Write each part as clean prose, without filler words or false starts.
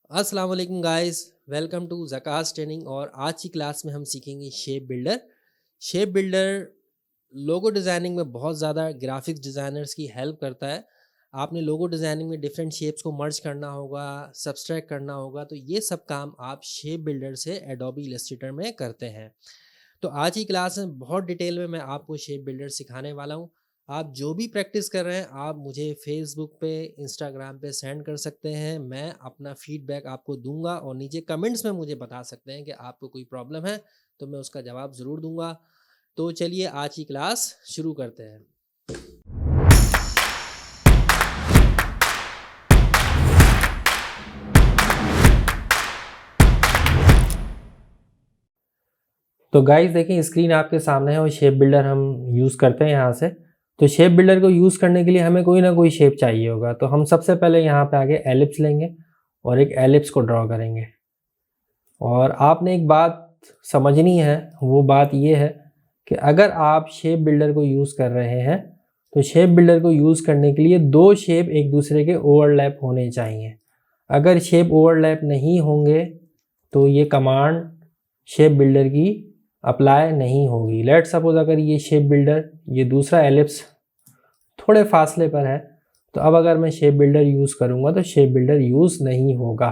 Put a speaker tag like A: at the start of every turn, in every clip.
A: अस्सलाम वालेकुम guys, welcome to ज़कास training. और आज की क्लास में हम सीखेंगे shape builder. Shape builder logo designing में बहुत ज़्यादा ग्राफिक्स डिज़ाइनर्स की हेल्प करता है। आपने लोगो डिज़ाइनिंग में डिफरेंट शेप्स को मर्ज करना होगा, सब्सट्रैक्ट करना होगा, तो ये सब काम आप शेप बिल्डर से एडोबी इलस्ट्रेटर में करते हैं। तो आज की क्लास में बहुत डिटेल में मैं आपको शेप बिल्डर सिखाने वाला हूँ। आप जो भी प्रैक्टिस कर रहे हैं आप मुझे फेसबुक पे, इंस्टाग्राम पे सेंड कर सकते हैं। मैं अपना फीडबैक आपको दूंगा और नीचे कमेंट्स में मुझे बता सकते हैं कि आपको कोई प्रॉब्लम है, तो मैं उसका जवाब ज़रूर दूंगा। तो चलिए आज की क्लास शुरू करते हैं। तो गाइस देखिए, स्क्रीन आपके सामने है और शेप बिल्डर हम यूज़ करते हैं यहाँ से। तो शेप बिल्डर को यूज़ करने के लिए हमें कोई ना कोई शेप चाहिए होगा। तो हम सबसे पहले यहाँ पे आगे एलिप्स लेंगे और एक एलिप्स को ड्रॉ करेंगे। और आपने एक बात समझनी है, वो बात ये है कि अगर आप शेप बिल्डर को यूज़ कर रहे हैं तो शेप बिल्डर को यूज़ करने के लिए दो शेप एक दूसरे के ओवरलैप होने चाहिए। अगर शेप ओवरलैप नहीं होंगे तो ये कमांड शेप बिल्डर की अप्लाई नहीं होगी। लेट सपोज अगर ये शेप बिल्डर, ये दूसरा एलिप्स थोड़े फासले पर है, तो अब अगर मैं शेप बिल्डर यूज़ करूँगा तो शेप बिल्डर यूज़ नहीं होगा।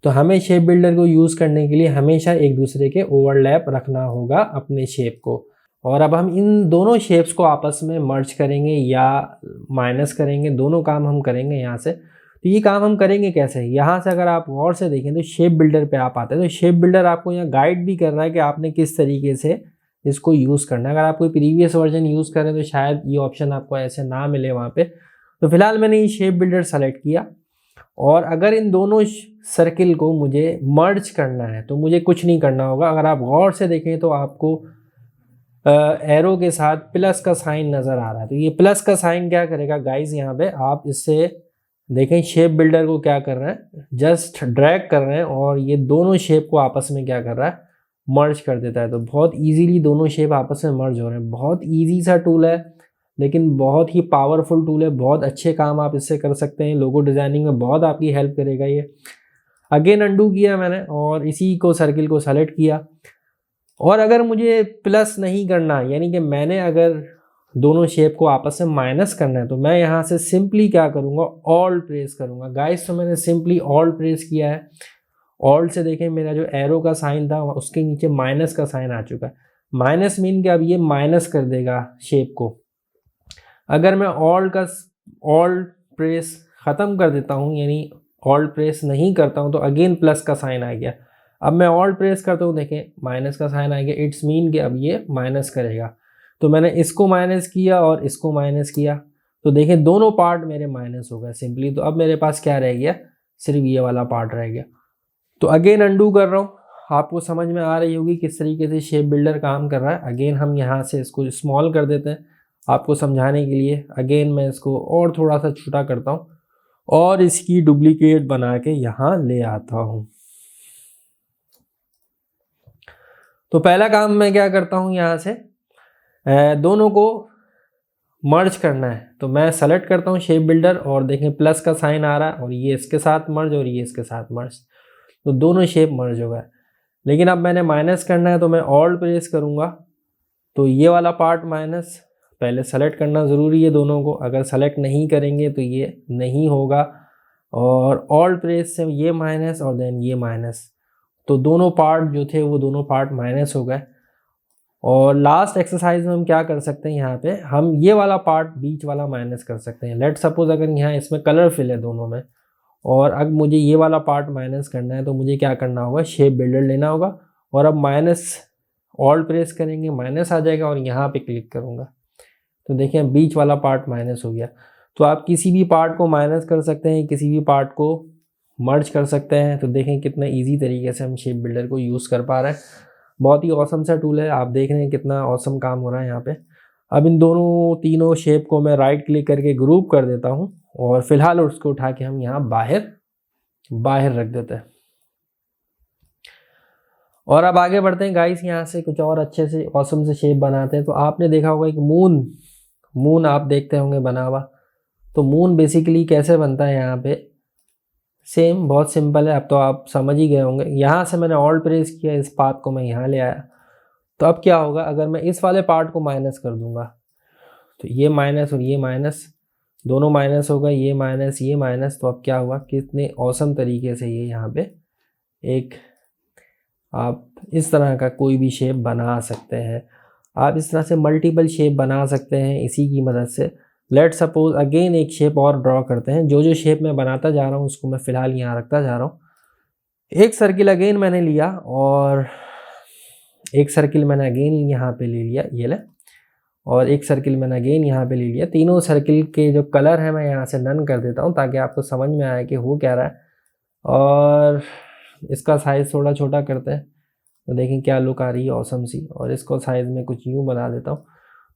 A: तो हमें शेप बिल्डर को यूज़ करने के लिए हमेशा एक दूसरे के ओवरलैप रखना होगा अपने शेप को। और अब हम इन दोनों शेप्स को आपस में मर्ज करेंगे या माइनस करेंगे, दोनों काम हम करेंगे यहाँ से। तो ये काम हम करेंगे कैसे, यहाँ से अगर आप गौर से देखें तो शेप बिल्डर पे आप आते हैं। तो शेप बिल्डर आपको यहाँ गाइड भी कर रहा है कि आपने किस तरीके से इसको यूज़ करना है। अगर आप कोई प्रीवियस वर्जन यूज़ करें तो शायद ये ऑप्शन आपको ऐसे ना मिले वहाँ पे। तो फिलहाल मैंने ये शेप बिल्डर सेलेक्ट किया और अगर इन दोनों सर्किल को मुझे मर्ज करना है तो मुझे कुछ नहीं करना होगा। अगर आप गौर से देखें तो आपको एरो के साथ प्लस का साइन नज़र आ रहा है। तो ये प्लस का साइन क्या करेगा गाइस, यहाँ पे आप इससे देखें शेप बिल्डर को क्या कर रहे हैं, जस्ट ड्रैग कर रहे हैं और ये दोनों शेप को आपस में क्या कर रहा है, मर्ज कर देता है। तो बहुत इजीली दोनों शेप आपस में मर्ज हो रहे हैं। बहुत इजी सा टूल है लेकिन बहुत ही पावरफुल टूल है। बहुत अच्छे काम आप इससे कर सकते हैं। लोगो डिज़ाइनिंग में बहुत आपकी हेल्प करेगा ये। अगेन अंडू किया मैंने और इसी को सर्किल को सेलेक्ट किया। और अगर मुझे प्लस नहीं करना, यानी कि मैंने अगर दोनों शेप को आपस में माइनस करना है, तो मैं यहाँ से सिंपली क्या करूँगा, ऑल्ट प्रेस करूँगा। गाइस तो मैंने सिंपली ऑल्ट प्रेस किया है। ऑल्ट से देखें मेरा जो एरो का साइन था उसके नीचे माइनस का साइन आ चुका है। माइनस मीन कि अब ये माइनस कर देगा शेप को। अगर मैं ऑल्ट प्रेस ख़त्म कर देता हूँ, यानी ऑल्ट प्रेस नहीं करता हूँ, तो अगेन प्लस का साइन आ गया। अब मैं ऑल्ट प्रेस करता हूँ, देखें माइनस का साइन आ गया। इट्स मीन कि अब ये माइनस करेगा। तो मैंने इसको माइनस किया और इसको माइनस किया, तो देखें दोनों पार्ट मेरे माइनस हो गए सिंपली। तो अब मेरे पास क्या रह गया, सिर्फ ये वाला पार्ट रह गया। तो अगेन अंडू कर रहा हूँ। आपको समझ में आ रही होगी किस तरीके से शेप बिल्डर काम कर रहा है। अगेन हम यहाँ से इसको स्मॉल कर देते हैं आपको समझाने के लिए। अगेन मैं इसको और थोड़ा सा छोटा करता हूँ और इसकी डुप्लीकेट बना के यहाँ ले आता हूँ। तो पहला काम मैं क्या करता हूँ, यहाँ से दोनों को मर्ज करना है। तो मैं सेलेक्ट करता हूँ शेप बिल्डर और देखें प्लस का साइन आ रहा है और ये इसके साथ मर्ज और ये इसके साथ मर्ज। तो दोनों शेप मर्ज हो गए। लेकिन अब मैंने माइनस करना है तो मैं ऑल्ट प्रेस करूँगा। तो ये वाला पार्ट माइनस पहले सेलेक्ट करना ज़रूरी है दोनों को। अगर सेलेक्ट नहीं करेंगे तो ये नहीं होगा। और ऑल्ट प्रेस से ये माइनस और देन ये माइनस, तो दोनों पार्ट जो थे वो दोनों पार्ट माइनस हो गए। और लास्ट एक्सरसाइज में हम क्या कर सकते हैं, यहाँ पे हम ये वाला पार्ट बीच वाला माइनस कर सकते हैं। लेट सपोज अगर यहाँ इसमें कलर फिल है दोनों में और अब मुझे ये वाला पार्ट माइनस करना है, तो मुझे क्या करना होगा, शेप बिल्डर लेना होगा और अब माइनस ऑल्ट प्रेस करेंगे, माइनस आ जाएगा और यहाँ पे क्लिक करूँगा। तो देखें बीच वाला पार्ट माइनस हो गया। तो आप किसी भी पार्ट को माइनस कर सकते हैं, किसी भी पार्ट को मर्ज कर सकते हैं। तो देखें कितना इजी तरीके से हम शेप बिल्डर को यूज़ कर पा रहे हैं। बहुत ही औसम सा टूल है। आप देख रहे हैं कितना औसम काम हो रहा है यहाँ पे। अब इन दोनों तीनों शेप को मैं राइट क्लिक करके ग्रुप कर देता हूँ और फिलहाल उसको उठा के हम यहाँ बाहर रख देते हैं। और अब आगे बढ़ते हैं गाइस, यहाँ से कुछ और अच्छे से औसम से शेप बनाते हैं। तो आपने देखा होगा एक मून आप देखते होंगे बना हुआ। तो मून बेसिकली कैसे बनता है, यहाँ पे सेम, बहुत सिंपल है। अब तो आप समझ ही गए होंगे। यहाँ से मैंने ऑल्ट प्रेस किया, इस पाथ को मैं यहाँ ले आया। तो अब क्या होगा, अगर मैं इस वाले पार्ट को माइनस कर दूंगा तो ये माइनस और ये माइनस दोनों माइनस होगा, ये माइनस। तो अब क्या हुआ, कितने औसम तरीके से ये यहाँ पे एक आप इस तरह का कोई भी शेप बना सकते हैं। आप इस तरह से मल्टीपल शेप बना सकते हैं इसी की मदद से। लेट सपोज अगेन एक शेप और ड्रॉ करते हैं। जो जो शेप मैं बनाता जा रहा हूँ उसको मैं फ़िलहाल यहाँ रखता जा रहा हूँ। एक सर्किल अगेन मैंने लिया और एक सर्किल मैंने अगेन यहाँ पे ले लिया, ये ले, और एक सर्किल मैंने अगेन यहाँ पे ले लिया। तीनों सर्किल के जो कलर है मैं यहाँ से नन कर देता हूँ ताकि आपको समझ में आए कि हो क्या रहा है। और इसका साइज़ थोड़ा छोटा करते हैं तो देखें क्या लुक आ रही है ऑसम सी। और इसको साइज़ में कुछ यूँ बना देता हूँ।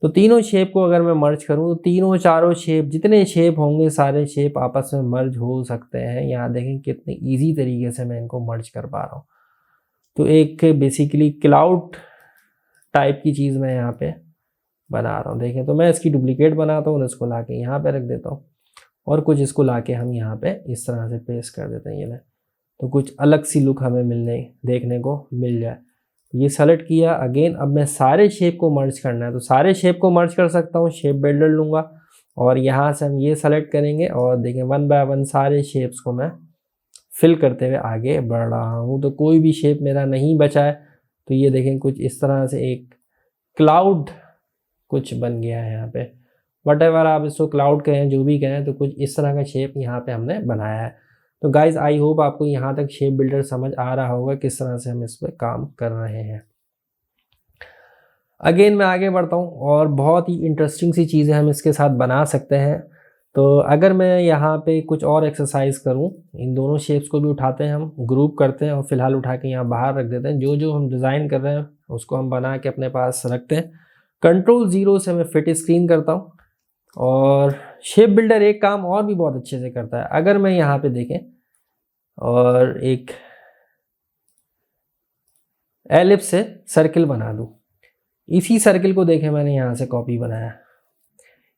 A: तो तीनों शेप को अगर मैं मर्ज करूँ तो तीनों चारों शेप, जितने शेप होंगे सारे शेप आपस में मर्ज हो सकते हैं। यहाँ देखें कितने ईजी तरीके से मैं इनको मर्ज कर पा रहा हूँ। तो एक बेसिकली क्लाउड टाइप की चीज़ मैं यहाँ पे बना रहा हूँ। देखें तो मैं इसकी डुप्लीकेट बनाता हूँ और इसको ला के यहाँ पे रख देता हूँ और कुछ इसको ला के हम यहाँ पे इस तरह से पेस्ट कर देते हैं। ये ले, तो कुछ अलग सी लुक हमें देखने को मिल जाए। ये सेलेक्ट किया अगेन। अब मैं सारे शेप को मर्ज करना है तो सारे शेप को मर्ज कर सकता हूँ। शेप बिल्डर लूँगा और यहाँ से हम ये सेलेक्ट करेंगे और देखें 1 बाय 1 सारे शेप्स को मैं फिल करते हुए आगे बढ़ रहा हूँ। तो कोई भी शेप मेरा नहीं बचा है। तो ये देखें कुछ इस तरह से एक क्लाउड कुछ बन गया है यहाँ पे। वटेवर आप इसको क्लाउड कहें, जो भी कहें, तो कुछ इस तरह का शेप यहाँ पे हमने बनाया है। तो गाइज आई होप आपको यहाँ तक शेप बिल्डर समझ आ रहा होगा किस तरह से हम इस पर काम कर रहे हैं। अगेन मैं आगे बढ़ता हूँ और बहुत ही इंटरेस्टिंग सी चीज़ें हम इसके साथ बना सकते हैं। तो अगर मैं यहाँ पे कुछ और एक्सरसाइज करूँ, इन दोनों शेप्स को भी उठाते हैं, हम ग्रुप करते हैं और फिलहाल उठा के यहाँ बाहर रख देते हैं। जो जो हम डिज़ाइन कर रहे हैं उसको हम बना के अपने पास रखते हैं। कंट्रोल 0 से मैं फिट स्क्रीन करता हूँ और शेप बिल्डर एक काम और भी बहुत अच्छे से करता है। अगर मैं यहाँ पे देखें और एक एलिप्स से सर्किल बना दूँ, इसी सर्किल को देखें मैंने यहाँ से कॉपी बनाया।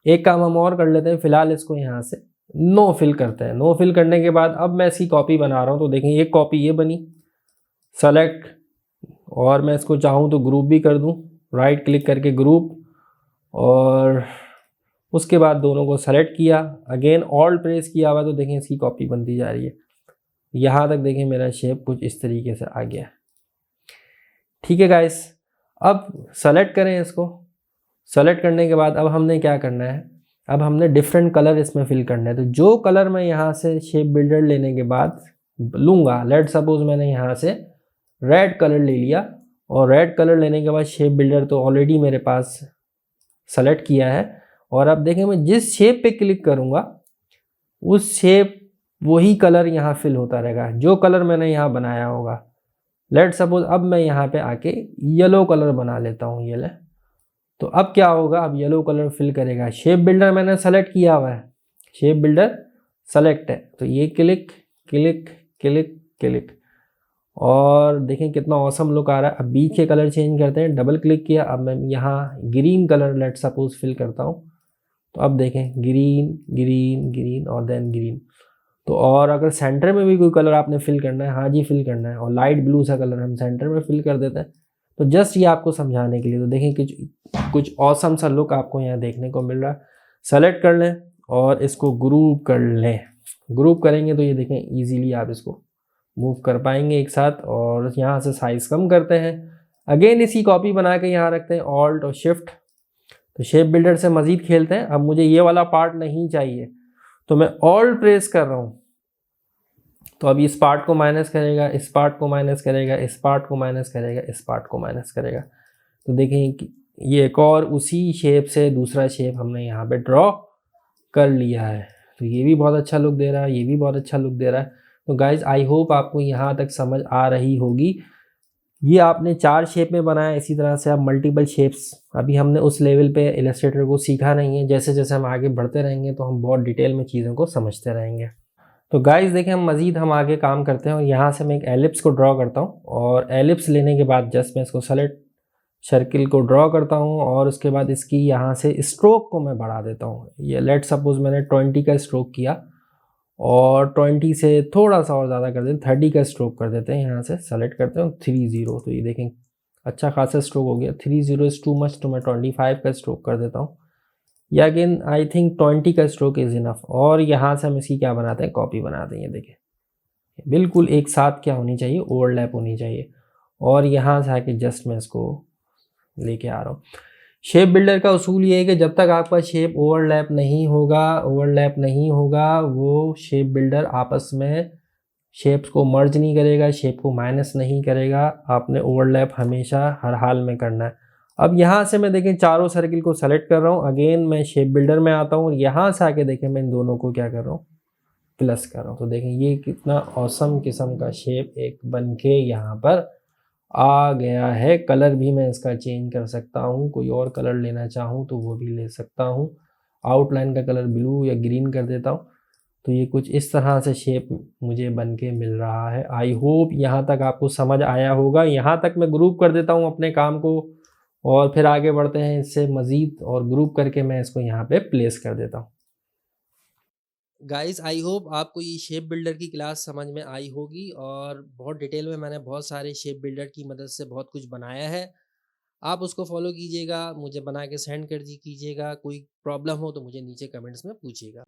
A: एक काम हम और कर लेते हैं, फिलहाल इसको यहाँ से नो फिल करते हैं। नो फिल करने के बाद अब मैं इसकी कॉपी बना रहा हूँ। तो देखें एक कॉपी ये बनी, सेलेक्ट, और मैं इसको चाहूँ तो ग्रुप भी कर दूँ, राइट क्लिक करके ग्रुप, और उसके बाद दोनों को सेलेक्ट किया, अगेन ऑल्ट प्रेस किया हुआ। तो देखें इसकी कॉपी बनती जा रही है। यहाँ तक देखें मेरा शेप कुछ इस तरीके से आ गया। ठीक है गाइस, अब सेलेक्ट करें इसको। सेलेक्ट करने के बाद अब हमने क्या करना है, अब हमने डिफरेंट कलर इसमें फिल करना है। तो जो कलर मैं यहाँ से शेप बिल्डर लेने के बाद लूँगा, लेट सपोज मैंने यहाँ से रेड कलर ले लिया और रेड कलर लेने के बाद शेप बिल्डर तो ऑलरेडी मेरे पास सेलेक्ट किया है। और अब देखें मैं जिस शेप पे क्लिक करूँगा उस शेप वही कलर यहाँ फिल होता रहेगा, जो कलर मैंने यहाँ बनाया होगा। लेट सपोज अब मैं यहाँ पे आके येलो कलर बना लेता हूँ, ये ले। तो अब क्या होगा, अब येलो कलर फिल करेगा। शेप बिल्डर मैंने सेलेक्ट किया हुआ है, शेप बिल्डर सेलेक्ट है, तो ये क्लिक क्लिक क्लिक क्लिक, और देखें कितना ऑसम लुक आ रहा है। अब बीच के कलर चेंज करते हैं, डबल क्लिक किया, अब मैं यहाँ green colour let suppose fill करता हूँ। तो अब देखें ग्रीन ग्रीन ग्रीन और देन ग्रीन। तो और अगर सेंटर में भी कोई कलर आपने फिल करना है, हाँ जी फिल करना है, और लाइट ब्लू सा कलर हम सेंटर में फिल कर देते हैं। तो जस्ट ये आपको समझाने के लिए। तो देखें कि कुछ ऑसम सा लुक आपको यहाँ देखने को मिल रहा है। सेलेक्ट कर लें और इसको ग्रुप कर लें। ग्रुप करेंगे तो ये देखें इजीली आप इसको मूव कर पाएंगे एक साथ। और यहाँ से साइज कम करते हैं, अगेन इसी कॉपी बना के यहाँ रखते हैं, ऑल्ट और शिफ्ट। तो शेप बिल्डर से मज़ीद खेलते हैं। अब मुझे ये वाला पार्ट नहीं चाहिए तो मैं ऑल्ट प्रेस कर रहा हूँ। तो अब इस पार्ट को माइनस करेगा, इस पार्ट को माइनस करेगा, इस पार्ट को माइनस करेगा, इस पार्ट को माइनस करेगा। तो देखें कि ये एक और उसी शेप से दूसरा शेप हमने यहाँ पे ड्रॉ कर लिया है। तो ये भी बहुत अच्छा लुक दे रहा है, ये भी बहुत अच्छा लुक दे रहा है। तो गाइज आई होप आपको यहाँ तक समझ आ रही होगी। ये आपने 4 शेप में बनाया, इसी तरह से आप मल्टीपल शेप्स। अभी हमने उस लेवल पे इलस्ट्रेटर को सीखा नहीं है, जैसे जैसे हम आगे बढ़ते रहेंगे तो हम बहुत डिटेल में चीज़ों को समझते रहेंगे। तो गाइस देखें हम आगे काम करते हैं और यहाँ से मैं एक एलिप्स को ड्रॉ करता हूँ। और एलिप्स लेने के बाद जस्ट मैं इसको सेलेक्ट सर्किल को ड्रॉ करता हूँ और उसके बाद इसकी यहाँ से स्ट्रोक को मैं बढ़ा देता हूँ। ये लेट सपोज मैंने 20 का स्ट्रोक किया और 20 से थोड़ा सा और ज़्यादा कर देते हैं, 30 का स्ट्रोक कर देते हैं। यहाँ से सेलेक्ट करते हैं 30, तो ये देखें अच्छा खासा स्ट्रोक हो गया। 30 इज़ टू मच, तो मैं 25 का स्ट्रोक कर देता हूँ, या अगेन आई थिंक 20 का स्ट्रोक इज़ इनफ। और यहाँ से हम इसकी क्या बनाते हैं, कॉपी बनाते हैं। ये देखिए बिल्कुल एक साथ क्या होनी चाहिए, ओवरलैप होनी चाहिए। और यहाँ से आके जस्ट मैं इसको लेके आ रहा हूँ। शेप बिल्डर का उसूल ये है कि जब तक आपका शेप ओवरलैप नहीं होगा, वो शेप बिल्डर आपस में शेप्स को मर्ज नहीं करेगा, शेप को माइनस नहीं करेगा। आपने ओवरलैप हमेशा हर हाल में करना है। अब यहाँ से मैं देखें चारों सर्किल को सेलेक्ट कर रहा हूँ, अगेन मैं शेप बिल्डर में आता हूँ और यहाँ से आके देखें मैं इन दोनों को क्या कर रहा हूँ, प्लस कर रहा हूँ। तो देखें ये कितना औसम किस्म का शेप एक बन के यहाँ पर आ गया है। कलर भी मैं इसका चेंज कर सकता हूँ, कोई और कलर लेना चाहूँ तो वो भी ले सकता हूँ। आउटलाइन का कलर ब्लू या ग्रीन कर देता हूँ। तो ये कुछ इस तरह से शेप मुझे बन के मिल रहा है। आई होप यहाँ तक आपको समझ आया होगा। यहाँ तक मैं ग्रुप कर देता हूँ अपने काम को और फिर आगे बढ़ते हैं इससे मज़ीद, और ग्रुप करके मैं इसको यहाँ पे प्लेस कर देता हूँ। गाइस आई होप आपको ये शेप बिल्डर की क्लास समझ में आई होगी, और बहुत डिटेल में मैंने बहुत सारे शेप बिल्डर की मदद से बहुत कुछ बनाया है। आप उसको फॉलो कीजिएगा, मुझे बना के सेंड कर दी कीजिएगा। कोई प्रॉब्लम हो तो मुझे नीचे कमेंट्स में पूछिएगा।